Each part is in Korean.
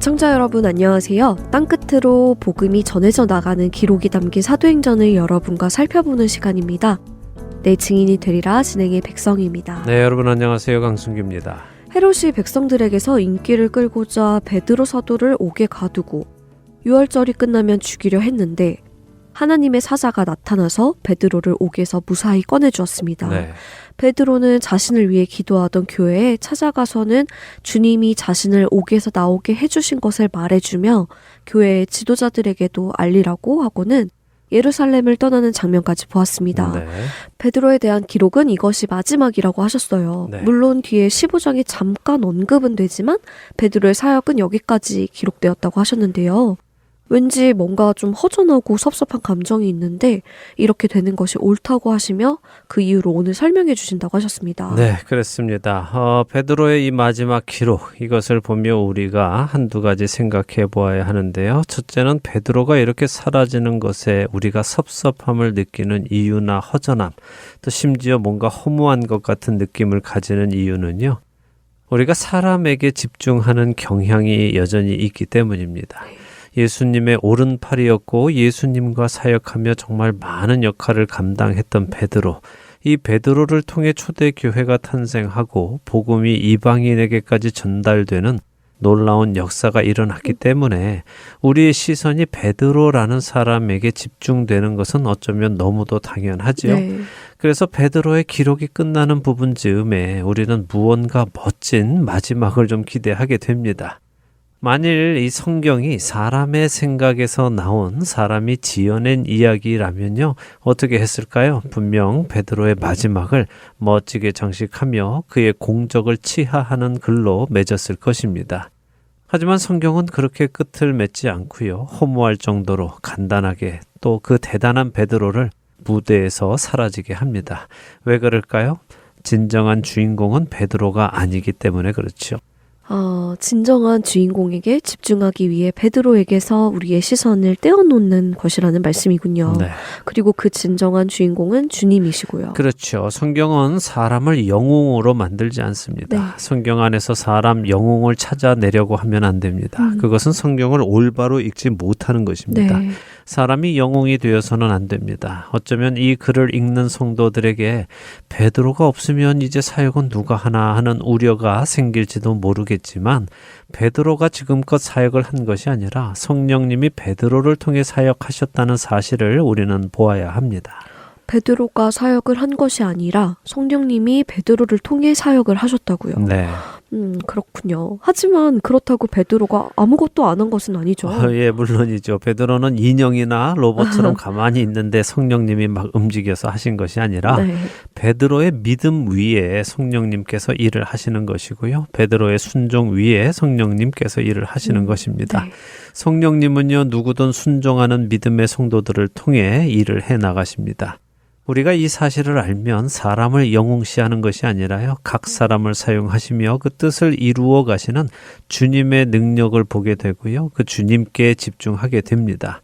애청자 여러분 안녕하세요. 땅끝으로 복음이 전해져 나가는 기록이 담긴 사도행전을 여러분과 살펴보는 시간입니다. 내 증인이 되리라 진행의 백성입니다. 네, 여러분 안녕하세요. 강순규입니다. 헤롯이 백성들에게서 인기를 끌고자 베드로 사도를 옥에 가두고 유월절이 끝나면 죽이려 했는데 하나님의 사자가 나타나서 베드로를 옥에서 무사히 꺼내주었습니다. 네. 베드로는 자신을 위해 기도하던 교회에 찾아가서는 주님이 자신을 옥에서 나오게 해주신 것을 말해주며 교회의 지도자들에게도 알리라고 하고는 예루살렘을 떠나는 장면까지 보았습니다. 네. 베드로에 대한 기록은 이것이 마지막이라고 하셨어요. 네. 물론 뒤에 15장에 잠깐 언급은 되지만 베드로의 사역은 여기까지 기록되었다고 하셨는데요. 왠지 뭔가 좀 허전하고 섭섭한 감정이 있는데 이렇게 되는 것이 옳다고 하시며 그 이유로 오늘 설명해 주신다고 하셨습니다. 네, 그렇습니다. 베드로의 이 마지막 기록, 이것을 보며 우리가 한두 가지 생각해 보아야 하는데요. 첫째는 베드로가 이렇게 사라지는 것에 우리가 섭섭함을 느끼는 이유나 허전함, 또 심지어 뭔가 허무한 것 같은 느낌을 가지는 이유는요. 우리가 사람에게 집중하는 경향이 여전히 있기 때문입니다. 예수님의 오른팔이었고 예수님과 사역하며 정말 많은 역할을 감당했던 베드로. 이 베드로를 통해 초대교회가 탄생하고 복음이 이방인에게까지 전달되는 놀라운 역사가 일어났기 때문에 우리의 시선이 베드로라는 사람에게 집중되는 것은 어쩌면 너무도 당연하지요. 네. 그래서 베드로의 기록이 끝나는 부분 즈음에 우리는 무언가 멋진 마지막을 좀 기대하게 됩니다. 만일 이 성경이 사람의 생각에서 나온 사람이 지어낸 이야기라면요. 어떻게 했을까요? 분명 베드로의 마지막을 멋지게 장식하며 그의 공적을 치하하는 글로 맺었을 것입니다. 하지만 성경은 그렇게 끝을 맺지 않고요. 허무할 정도로 간단하게 또 그 대단한 베드로를 무대에서 사라지게 합니다. 왜 그럴까요? 진정한 주인공은 베드로가 아니기 때문에 그렇죠. 진정한 주인공에게 집중하기 위해 베드로에게서 우리의 시선을 떼어놓는 것이라는 말씀이군요. 네. 그리고 그 진정한 주인공은 주님이시고요. 그렇죠. 성경은 사람을 영웅으로 만들지 않습니다. 네. 성경 안에서 사람 영웅을 찾아내려고 하면 안 됩니다. 그것은 성경을 올바로 읽지 못하는 것입니다. 네. 사람이 영웅이 되어서는 안 됩니다. 어쩌면 이 글을 읽는 성도들에게 베드로가 없으면 이제 사역은 누가 하나 하는 우려가 생길지도 모르겠지만 베드로가 지금껏 사역을 한 것이 아니라 성령님이 베드로를 통해 사역하셨다는 사실을 우리는 보아야 합니다. 베드로가 사역을 한 것이 아니라 성령님이 베드로를 통해 사역을 하셨다고요. 네. 그렇군요. 하지만 그렇다고 베드로가 아무것도 안 한 것은 아니죠. 예, 물론이죠. 베드로는 인형이나 로봇처럼 가만히 있는데 성령님이 막 움직여서 하신 것이 아니라 네. 베드로의 믿음 위에 성령님께서 일을 하시는 것이고요. 베드로의 순종 위에 성령님께서 일을 하시는 것입니다. 네. 성령님은요, 누구든 순종하는 믿음의 성도들을 통해 일을 해 나가십니다. 우리가 이 사실을 알면 사람을 영웅시하는 것이 아니라요. 각 사람을 사용하시며 그 뜻을 이루어 가시는 주님의 능력을 보게 되고요. 그 주님께 집중하게 됩니다.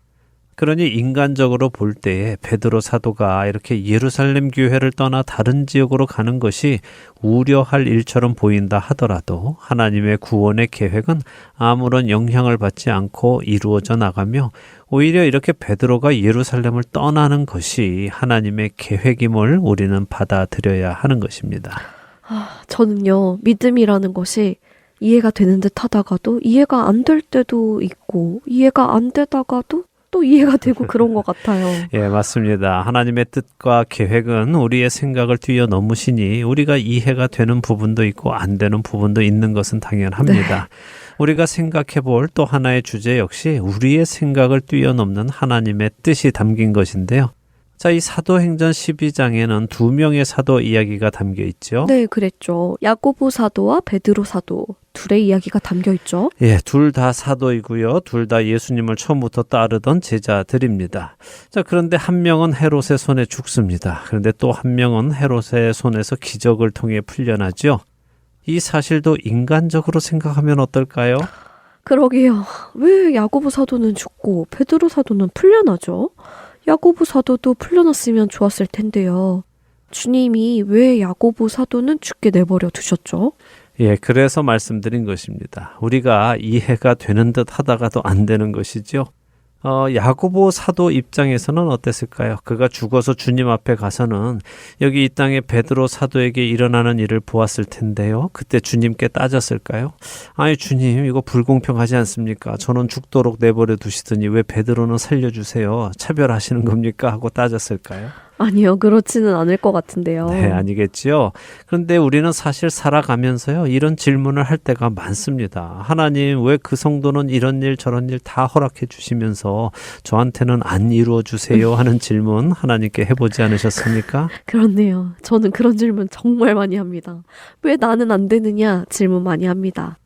그러니 인간적으로 볼 때에 베드로 사도가 이렇게 예루살렘 교회를 떠나 다른 지역으로 가는 것이 우려할 일처럼 보인다 하더라도 하나님의 구원의 계획은 아무런 영향을 받지 않고 이루어져 나가며 오히려 이렇게 베드로가 예루살렘을 떠나는 것이 하나님의 계획임을 우리는 받아들여야 하는 것입니다. 저는요, 믿음이라는 것이 이해가 되는 듯 하다가도 이해가 안 될 때도 있고 이해가 안 되다가도 또 이해가 되고 그런 것 같아요. 예, 맞습니다. 하나님의 뜻과 계획은 우리의 생각을 뛰어넘으시니 우리가 이해가 되는 부분도 있고 안 되는 부분도 있는 것은 당연합니다. 네. 우리가 생각해 볼 또 하나의 주제 역시 우리의 생각을 뛰어넘는 하나님의 뜻이 담긴 것인데요. 자, 이 사도행전 12장에는 두 명의 사도 이야기가 담겨 있죠. 네, 그랬죠. 야고보 사도와 베드로 사도 둘의 이야기가 담겨 있죠. 예, 둘 다 사도이고요. 둘 다 예수님을 처음부터 따르던 제자들입니다. 자, 그런데 한 명은 헤롯의 손에 죽습니다. 그런데 또 한 명은 헤롯의 손에서 기적을 통해 풀려나죠. 이 사실도 인간적으로 생각하면 어떨까요? 그러게요. 왜 야고보 사도는 죽고 베드로 사도는 풀려나죠? 야고보 사도도 풀려났으면 좋았을 텐데요. 주님이 왜 야고보 사도는 죽게 내버려 두셨죠? 예, 그래서 말씀드린 것입니다. 우리가 이해가 되는 듯 하다가도 안 되는 것이죠. 야고보 사도 입장에서는 어땠을까요? 그가 죽어서 주님 앞에 가서는 여기 이 땅에 베드로 사도에게 일어나는 일을 보았을 텐데요. 그때 주님께 따졌을까요? 아니 주님 이거 불공평하지 않습니까? 저는 죽도록 내버려 두시더니 왜 베드로는 살려주세요. 차별하시는 겁니까? 하고 따졌을까요? 아니요, 그렇지는 않을 것 같은데요. 네, 아니겠지요. 그런데 우리는 사실 살아가면서요, 이런 질문을 할 때가 많습니다. 하나님, 왜 그 성도는 이런 일 저런 일 다 허락해 주시면서 저한테는 안 이루어 주세요 하는 질문 하나님께 해보지 않으셨습니까? 그렇네요. 저는 그런 질문 정말 많이 합니다. 왜 나는 안 되느냐 질문 많이 합니다.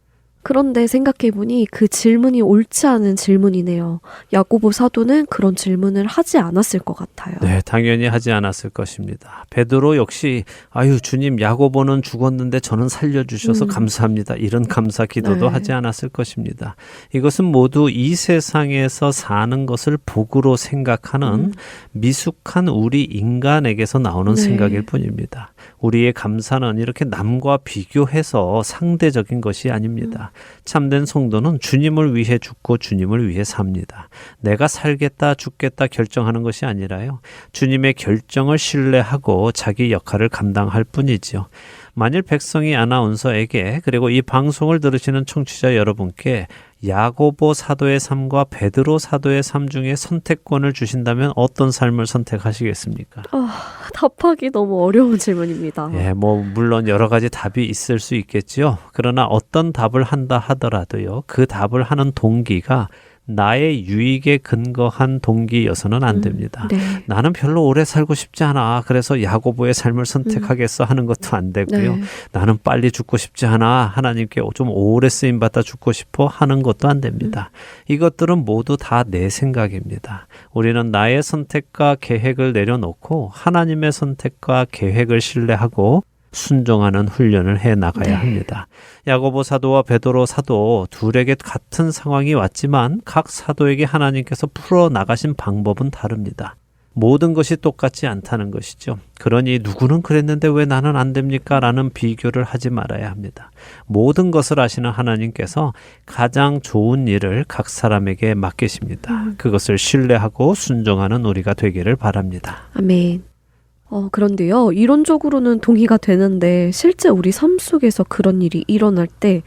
그런데 생각해보니 그 질문이 옳지 않은 질문이네요. 야고보 사도는 그런 질문을 하지 않았을 것 같아요. 네, 당연히 하지 않았을 것입니다. 베드로 역시 아유 주님 야고보는 죽었는데 저는 살려주셔서 감사합니다. 이런 감사 기도도 네. 하지 않았을 것입니다. 이것은 모두 이 세상에서 사는 것을 복으로 생각하는 미숙한 우리 인간에게서 나오는 네. 생각일 뿐입니다. 우리의 감사는 이렇게 남과 비교해서 상대적인 것이 아닙니다. 참된 성도는 주님을 위해 죽고 주님을 위해 삽니다. 내가 살겠다 죽겠다 결정하는 것이 아니라요. 주님의 결정을 신뢰하고 자기 역할을 감당할 뿐이지요. 만일 백성이 아나운서에게 그리고 이 방송을 들으시는 청취자 여러분께 야고보 사도의 삶과 베드로 사도의 삶 중에 선택권을 주신다면 어떤 삶을 선택하시겠습니까? 답하기 너무 어려운 질문입니다. 예, 물론 여러 가지 답이 있을 수 있겠지요. 그러나 어떤 답을 한다 하더라도요. 그 답을 하는 동기가 나의 유익에 근거한 동기여서는 안 됩니다. 네. 나는 별로 오래 살고 싶지 않아. 그래서 야고보의 삶을 선택하겠어 하는 것도 안 되고요. 네. 나는 빨리 죽고 싶지 않아. 하나님께 좀 오래 쓰임받아 죽고 싶어 하는 것도 안 됩니다. 이것들은 모두 다 내 생각입니다. 우리는 나의 선택과 계획을 내려놓고 하나님의 선택과 계획을 신뢰하고 순종하는 훈련을 해 나가야 합니다. 야고보 사도와 베드로 사도 둘에게 같은 상황이 왔지만 각 사도에게 하나님께서 풀어 나가신 방법은 다릅니다. 모든 것이 똑같지 않다는 것이죠. 그러니 누구는 그랬는데 왜 나는 안 됩니까? 라는 비교를 하지 말아야 합니다. 모든 것을 아시는 하나님께서 가장 좋은 일을 각 사람에게 맡기십니다. 그것을 신뢰하고 순종하는 우리가 되기를 바랍니다. 아멘. 그런데요, 이론적으로는 동의가 되는데 실제 우리 삶 속에서 그런 일이 일어날 때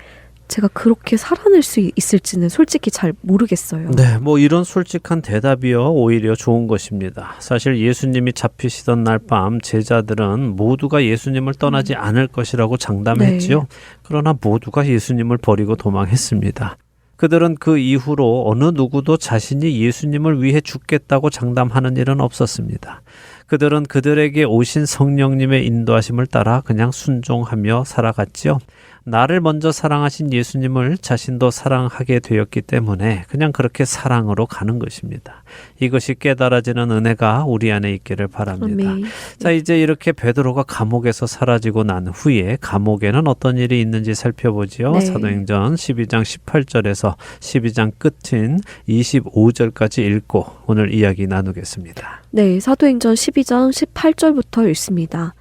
제가 그렇게 살아낼 수 있을지는 솔직히 잘 모르겠어요. 네, 이런 솔직한 대답이요, 오히려 좋은 것입니다. 사실 예수님이 잡히시던 날 밤 제자들은 모두가 예수님을 떠나지 않을 것이라고 장담했지요. 네. 그러나 모두가 예수님을 버리고 도망했습니다. 그들은 그 이후로 어느 누구도 자신이 예수님을 위해 죽겠다고 장담하는 일은 없었습니다. 그들은 그들에게 오신 성령님의 인도하심을 따라 그냥 순종하며 살아갔지요. 나를 먼저 사랑하신 예수님을 자신도 사랑하게 되었기 때문에 그냥 그렇게 사랑으로 가는 것입니다. 이것이 깨달아지는 은혜가 우리 안에 있기를 바랍니다. 아멘. 자, 이제 이렇게 베드로가 감옥에서 사라지고 난 후에 감옥에는 어떤 일이 있는지 살펴보지요. 네. 사도행전 12장 18절에서 12장 끝인 25절까지 읽고 오늘 이야기 나누겠습니다. 네, 사도행전 12장 18절부터 읽습니다.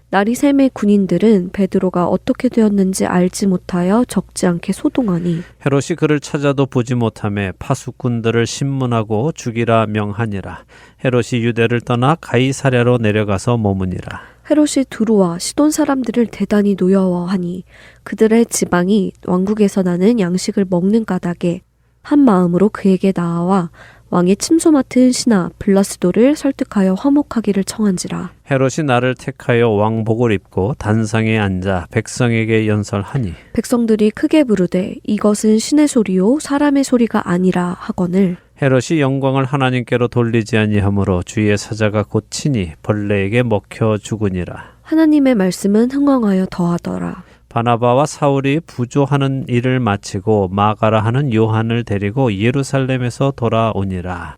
날이 샘의 군인들은 베드로가 어떻게 되었는지 알지 못하여 적지 않게 소동하니 헤롯이 그를 찾아도 보지 못하매 파수꾼들을 신문하고 죽이라 명하니라. 헤롯이 유대를 떠나 가이사랴로 내려가서 머무니라. 헤롯이 두루와 시돈 사람들을 대단히 노여워하니 그들의 지방이 왕국에서 나는 양식을 먹는 까닭에 한 마음으로 그에게 나아와 왕의 침소 맡은 신하 블라스도를 설득하여 화목하기를 청한지라. 헤롯이 나를 택하여 왕복을 입고 단상에 앉아 백성에게 연설하니 백성들이 크게 부르되 이것은 신의 소리요 사람의 소리가 아니라 하거늘 헤롯이 영광을 하나님께로 돌리지 아니하므로 주의 사자가 고치니 벌레에게 먹혀 죽으니라. 하나님의 말씀은 흥왕하여 더하더라. 바나바와 사울이 부조하는 일을 마치고 마가라 하는 요한을 데리고 예루살렘에서 돌아오니라.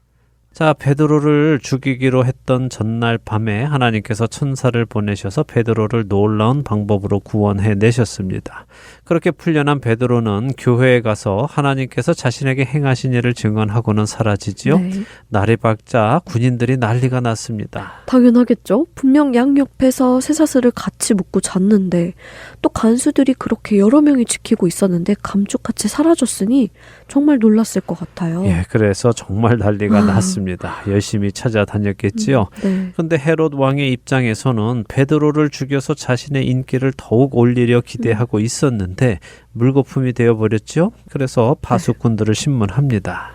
자, 베드로를 죽이기로 했던 전날 밤에 하나님께서 천사를 보내셔서 베드로를 놀라운 방법으로 구원해 내셨습니다. 그렇게 풀려난 베드로는 교회에 가서 하나님께서 자신에게 행하신 일을 증언하고는 사라지지요. 네. 날이 밝자 군인들이 난리가 났습니다. 당연하겠죠. 분명 양옆에서 쇠사슬을 같이 묶고 잤는데 또 간수들이 그렇게 여러 명이 지키고 있었는데 감쪽같이 사라졌으니 정말 놀랐을 것 같아요. 예, 그래서 정말 난리가 났습니다. 열심히 찾아다녔겠지요. 네. 그런데 헤롯 왕의 입장에서는 베드로를 죽여서 자신의 인기를 더욱 올리려 기대하고 있었는데 물거품이 되어버렸죠. 그래서 파수꾼들을 신문합니다.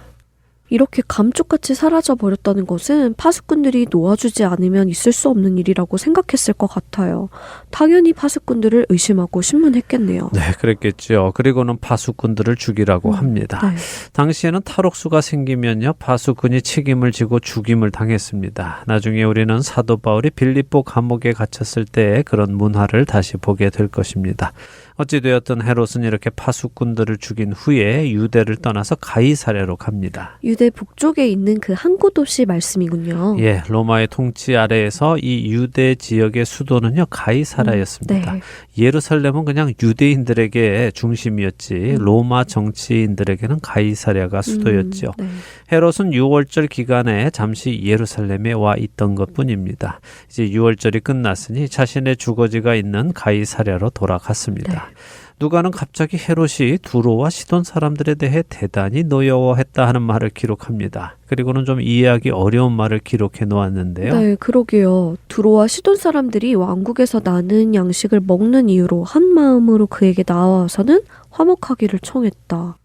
이렇게 감쪽같이 사라져 버렸다는 것은 파수꾼들이 놓아주지 않으면 있을 수 없는 일이라고 생각했을 것 같아요. 당연히 파수꾼들을 의심하고 신문했겠네요. 네, 그랬겠죠. 그리고는 파수꾼들을 죽이라고 합니다. 네. 당시에는 탈옥수가 생기면요, 파수꾼이 책임을 지고 죽임을 당했습니다. 나중에 우리는 사도 바울이 빌립보 감옥에 갇혔을 때 그런 문화를 다시 보게 될 것입니다. 어찌되었든 헤롯은 이렇게 파수꾼들을 죽인 후에 유대를 떠나서 가이사랴로 갑니다. 유대 북쪽에 있는 그 항구 도시 말씀이군요. 예, 로마의 통치 아래에서 이 유대 지역의 수도는요, 가이사랴였습니다. 네. 예루살렘은 그냥 유대인들에게 중심이었지 로마 정치인들에게는 가이사랴가 수도였죠. 네. 헤롯은 6월절 기간에 잠시 예루살렘에 와 있던 것뿐입니다. 이제 6월절이 끝났으니 자신의 주거지가 있는 가이사랴로 돌아갔습니다. 네. 누가는 갑자기 헤롯이 두로와 시돈 사람들에 대해 대단히 노여워했다 하는 말을 기록합니다. 그리고는 좀 이해하기 어려운 말을 기록해 놓았는데요. 네, 그러게요. 두로와 시돈 사람들이 왕국에서 나는 양식을 먹는 이유로 한 마음으로 그에게 나와서는 화목하기를 청했다.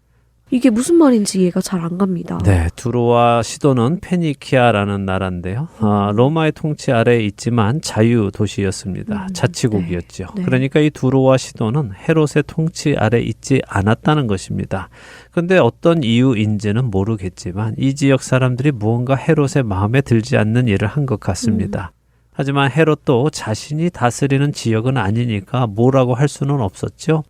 이게 무슨 말인지 이해가 잘 안 갑니다. 네, 두로와 시도는 페니키아라는 나라인데요. 로마의 통치 아래에 있지만 자유 도시였습니다. 자치국이었죠. 네. 그러니까 이 두로와 시도는 헤롯의 통치 아래 있지 않았다는 것입니다. 근데 어떤 이유인지는 모르겠지만 이 지역 사람들이 무언가 헤롯의 마음에 들지 않는 일을 한 것 같습니다. 하지만 헤롯도 자신이 다스리는 지역은 아니니까 뭐라고 할 수는 없었죠.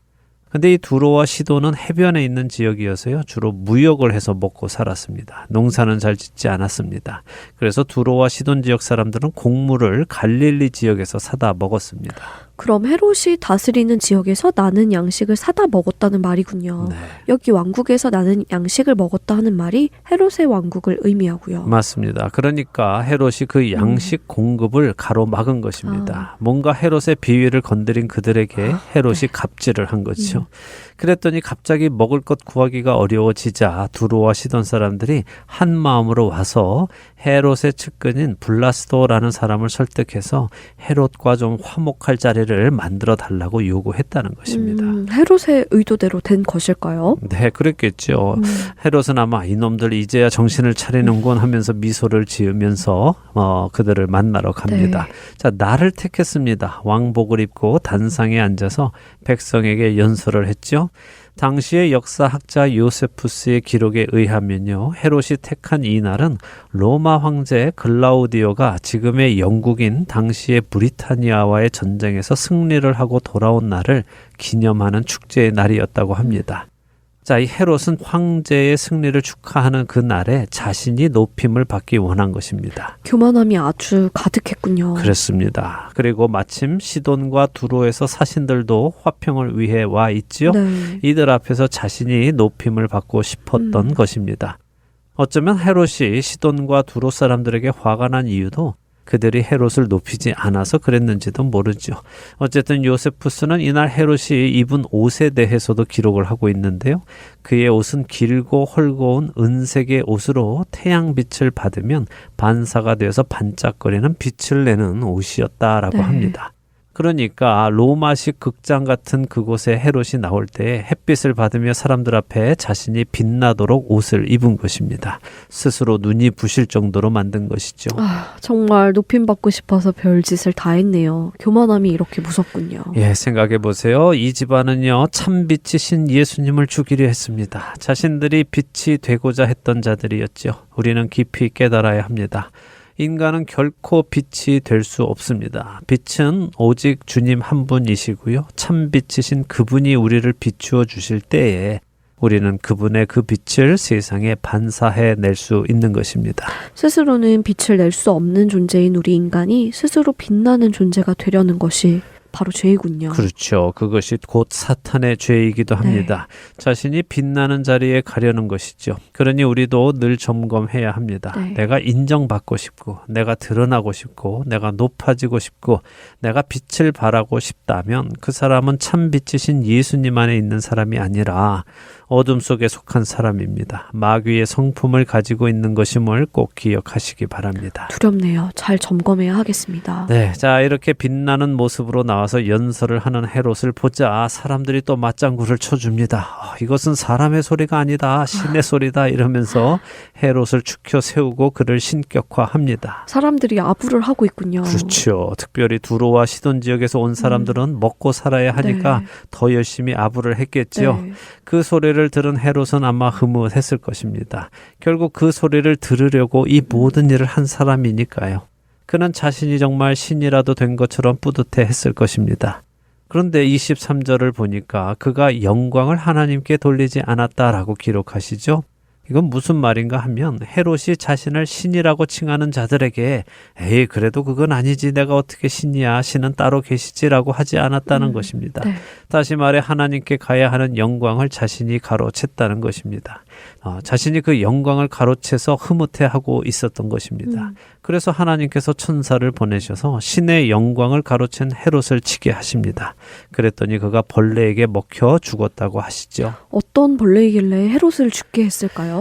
근데 이 두로와 시도는 해변에 있는 지역이어서요. 주로 무역을 해서 먹고 살았습니다. 농사는 잘 짓지 않았습니다. 그래서 두로와 시돈 지역 사람들은 곡물을 갈릴리 지역에서 사다 먹었습니다. 그럼 헤롯이 다스리는 지역에서 나는 양식을 사다 먹었다는 말이군요. 네. 여기 왕국에서 나는 양식을 먹었다 하는 말이 헤롯의 왕국을 의미하고요. 맞습니다. 그러니까 헤롯이 그 양식 공급을 가로막은 것입니다. 뭔가 헤롯의 비위를 건드린 그들에게 헤롯이 갑질을 한 거죠. 그랬더니 갑자기 먹을 것 구하기가 어려워지자 두로와 시돈 사람들이 한 마음으로 와서 헤롯의 측근인 블라스도라는 사람을 설득해서 헤롯과 좀 화목할 자리를 만들어 달라고 요구했다는 것입니다. 헤롯의 의도대로 된 것일까요? 네, 그랬겠죠. 헤롯은 아마 이놈들 이제야 정신을 차리는군 하면서 미소를 지으면서 그들을 만나러 갑니다. 네. 자, 날을 택했습니다. 왕복을 입고 단상에 앉아서 백성에게 연설을 했죠. 당시의 역사학자 요세푸스의 기록에 의하면요. 헤롯이 택한 이 날은 로마 황제 글라우디오가 지금의 영국인 당시의 브리타니아와의 전쟁에서 승리를 하고 돌아온 날을 기념하는 축제의 날이었다고 합니다. 자, 이 헤롯은 황제의 승리를 축하하는 그 날에 자신이 높임을 받기 원한 것입니다. 교만함이 아주 가득했군요. 그렇습니다. 그리고 마침 시돈과 두로에서 사신들도 화평을 위해 와 있지요. 네. 이들 앞에서 자신이 높임을 받고 싶었던 것입니다. 어쩌면 헤롯이 시돈과 두로 사람들에게 화가 난 이유도 그들이 헤롯을 높이지 않아서 그랬는지도 모르죠. 어쨌든 요세푸스는 이날 헤롯이 입은 옷에 대해서도 기록을 하고 있는데요. 그의 옷은 길고 헐거운 은색의 옷으로 태양빛을 받으면 반사가 되어서 반짝거리는 빛을 내는 옷이었다라고 네. 합니다. 그러니까 로마식 극장 같은 그곳에 헤롯이 나올 때 햇빛을 받으며 사람들 앞에 자신이 빛나도록 옷을 입은 것입니다. 스스로 눈이 부실 정도로 만든 것이죠. 정말 높임받고 싶어서 별짓을 다 했네요. 교만함이 이렇게 무섭군요. 예, 생각해 보세요. 이 집안은요, 참빛이신 예수님을 죽이려 했습니다. 자신들이 빛이 되고자 했던 자들이었죠. 우리는 깊이 깨달아야 합니다. 인간은 결코 빛이 될 수 없습니다. 빛은 오직 주님 한 분이시고요. 참빛이신 그분이 우리를 비추어 주실 때에 우리는 그분의 그 빛을 세상에 반사해 낼 수 있는 것입니다. 스스로는 빛을 낼 수 없는 존재인 우리 인간이 스스로 빛나는 존재가 되려는 것이 바로 죄이군요. 그렇죠. 그것이 곧 사탄의 죄이기도 합니다. 자신이 빛나는 자리에 가려는 것이죠. 그러니 우리도 늘 점검해야 합니다. 내가 인정받고 싶고, 내가 드러나고 싶고, 내가 높아지고 싶고, 내가 빛을 발하고 싶다면 그 사람은 참 빛이신 예수님 안에 있는 사람이 아니라 어둠 속에 속한 사람입니다. 마귀의 성품을 가지고 있는 것임을 꼭 기억하시기 바랍니다. 두렵네요. 잘 점검해야 하겠습니다. 네, 자 이렇게 빛나는 모습으로 나와서 연설을 하는 헤롯을 보자 사람들이 또 맞장구를 쳐줍니다. 이것은 사람의 소리가 아니다. 신의 소리다 이러면서 헤롯을 추켜 세우고 그를 신격화합니다. 사람들이 아부를 하고 있군요. 그렇죠. 특별히 두로와 시돈 지역에서 온 사람들은 먹고 살아야 하니까 더 열심히 아부를 했겠지요. 그 소리를 들은 헤롯은 아마 흐뭇했을 것입니다. 결국 그 소리를 들으려고 이 모든 일을 한 사람이니까요. 그는 자신이 정말 신이라도 된 것처럼 뿌듯해 했을 것입니다. 그런데 23절을 보니까 그가 영광을 하나님께 돌리지 않았다라고 기록하시죠. 이건 무슨 말인가 하면 헤롯이 자신을 신이라고 칭하는 자들에게 에이 그래도 그건 아니지 내가 어떻게 신이야 신은 따로 계시지라고 하지 않았다는 것입니다. 다시 말해 하나님께 가야 하는 영광을 자신이 가로챘다는 것입니다. 자신이 그 영광을 가로채서 흐뭇해하고 있었던 것입니다. 그래서 하나님께서 천사를 보내셔서 신의 영광을 가로챈 헤롯을 치게 하십니다. 그랬더니 그가 벌레에게 먹혀 죽었다고 하시죠. 어떤 벌레이길래 헤롯을 죽게 했을까요?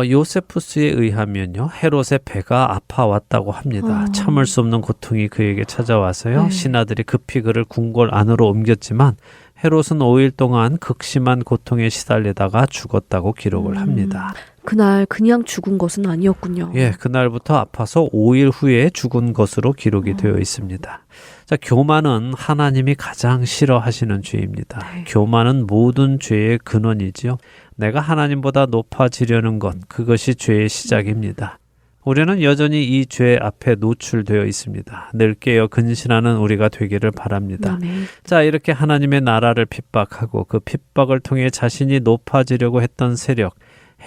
요세푸스에 의하면요. 헤롯의 배가 아파왔다고 합니다. 참을 수 없는 고통이 그에게 찾아와서요. 신하들이 급히 그를 궁궐 안으로 옮겼지만 헤롯은 5일 동안 극심한 고통에 시달리다가 죽었다고 기록을 합니다. 그날 그냥 죽은 것은 아니었군요. 예, 그날부터 아파서 5일 후에 죽은 것으로 기록이 되어 있습니다. 자, 교만은 하나님이 가장 싫어하시는 죄입니다. 교만은 모든 죄의 근원이지요. 내가 하나님보다 높아지려는 것, 그것이 죄의 시작입니다. 우리는 여전히 이 죄 앞에 노출되어 있습니다. 늘 깨어 근신하는 우리가 되기를 바랍니다. 자, 이렇게 하나님의 나라를 핍박하고 그 핍박을 통해 자신이 높아지려고 했던 세력,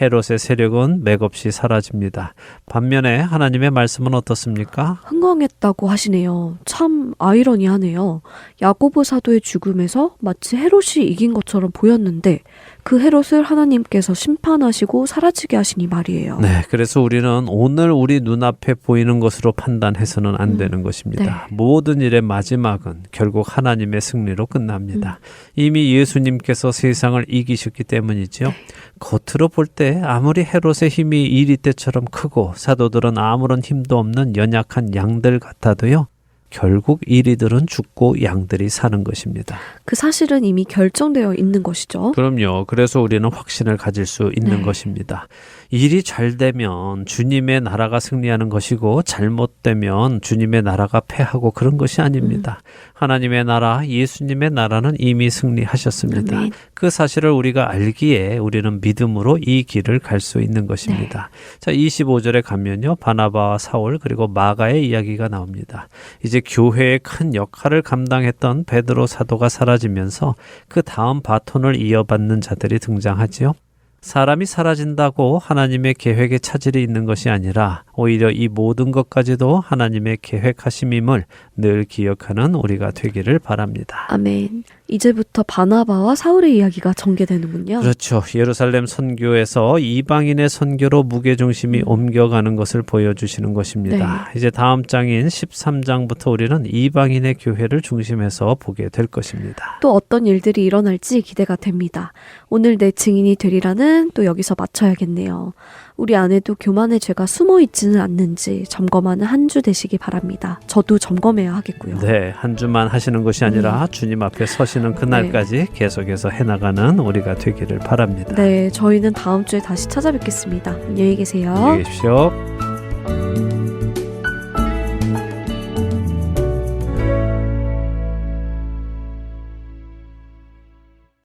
헤롯의 세력은 맥없이 사라집니다. 반면에 하나님의 말씀은 어떻습니까? 흥왕했다고 하시네요. 참 아이러니하네요. 야고보 사도의 죽음에서 마치 헤롯이 이긴 것처럼 보였는데 그 헤롯을 하나님께서 심판하시고 사라지게 하시니 말이에요. 네, 그래서 우리는 오늘 우리 눈앞에 보이는 것으로 판단해서는 안 되는 것입니다. 모든 일의 마지막은 결국 하나님의 승리로 끝납니다. 이미 예수님께서 세상을 이기셨기 때문이죠. 겉으로 볼 때 아무리 헤롯의 힘이 이리 때처럼 크고 사도들은 아무런 힘도 없는 연약한 양들 같아도요. 결국 이리들은 죽고 양들이 사는 것입니다. 그 사실은 이미 결정되어 있는 것이죠. 그럼요. 그래서 우리는 확신을 가질 수 있는 것입니다. 일이 잘 되면 주님의 나라가 승리하는 것이고 잘못되면 주님의 나라가 패하고 그런 것이 아닙니다. 하나님의 나라, 예수님의 나라는 이미 승리하셨습니다. 아멘. 그 사실을 우리가 알기에 우리는 믿음으로 이 길을 갈 수 있는 것입니다. 자, 25절에 가면요. 바나바와 사울 그리고 마가의 이야기가 나옵니다. 이제 교회의 큰 역할을 감당했던 베드로 사도가 사라지면서 그 다음 바톤을 이어받는 자들이 등장하지요. 사람이 사라진다고 하나님의 계획에 차질이 있는 것이 아니라 오히려 이 모든 것까지도 하나님의 계획하심임을 늘 기억하는 우리가 되기를 바랍니다. 아멘. 이제부터 바나바와 사울의 이야기가 전개되는군요. 그렇죠. 예루살렘 선교에서 이방인의 선교로 무게중심이 옮겨가는 것을 보여주시는 것입니다. 이제 다음 장인 13장부터 우리는 이방인의 교회를 중심해서 보게 될 것입니다. 또 어떤 일들이 일어날지 기대가 됩니다. 오늘 내 증인이 되리라는 또 여기서 마쳐야겠네요. 우리 안에도 교만의 죄가 숨어 있지는 않는지 점검하는 한 주 되시기 바랍니다. 저도 점검해야 하겠고요. 네, 한 주만 하시는 것이 아니라 주님 앞에 서시는 그날까지 계속해서 해나가는 우리가 되기를 바랍니다. 네, 저희는 다음 주에 다시 찾아뵙겠습니다. 안녕히 계세요. 안녕히 계십시오.